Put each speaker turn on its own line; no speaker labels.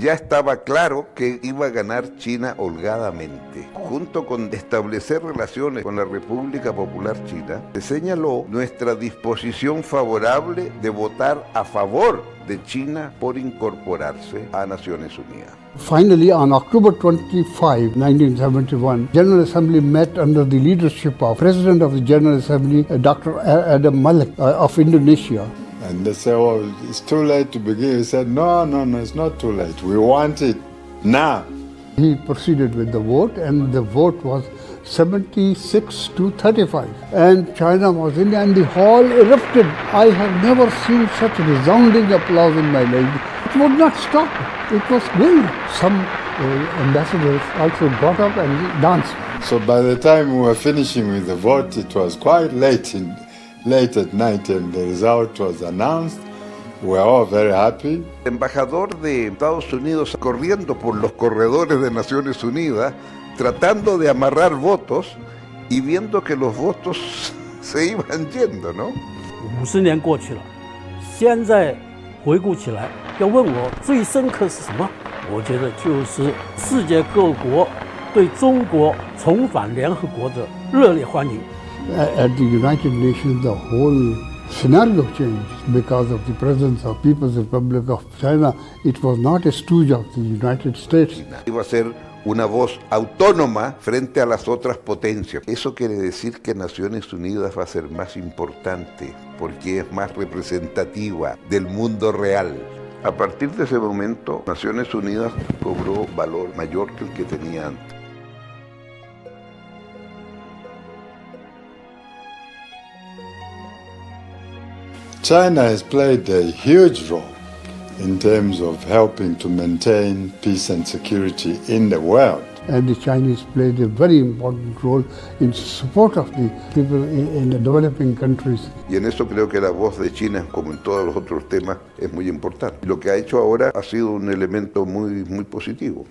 ya estaba claro que iba a ganar China holgadamente. Junto con establecer relaciones con la República Popular China, se señaló nuestra disposición favorable de votar a favor de China por incorporarse a Naciones Unidas.
Finally, on October 25, 1971, General Assembly met under the leadership of President of the General Assembly, Dr. Adam Malik of Indonesia.
And they said, oh, it's too late to begin. He said, no, it's not too late. We want it now.
He proceeded with the vote, and the vote was 76 to 35. And China was in, and the hall erupted. I have never seen such resounding applause in my life. It would not stop. It was going. Some ambassadors also got up and danced.
So by the time we were finishing with the vote, it was quite late at night, and the result was announced. We were all very happy.
El embajador de Estados Unidos corriendo por los corredores de Naciones Unidas, tratando de amarrar votos y viendo que los votos se iban yendo, ¿no?
50年过去了，现在回顾起来，要问我最深刻是什么？我觉得就是世界各国对中国重返联合国的热烈欢迎。
At the United Nations, the whole scenario changed because of the presence of People's Republic of China. It was not a stooge of the United States.
Iba a ser una voz autónoma frente a las otras potencias. Eso quiere decir que Naciones Unidas va a ser más importante porque es más representativa del mundo real. A partir de ese momento, Naciones Unidas cobró valor mayor que el que tenía antes.
China has played a huge role in terms of helping to maintain peace and security in the world.
And the Chinese played a very important role in support of the people in the developing countries.
Y en eso creo que la voz de China, como en todos los otros temas, es muy importante. Lo que ha hecho ahora ha sido un elemento muy positivo.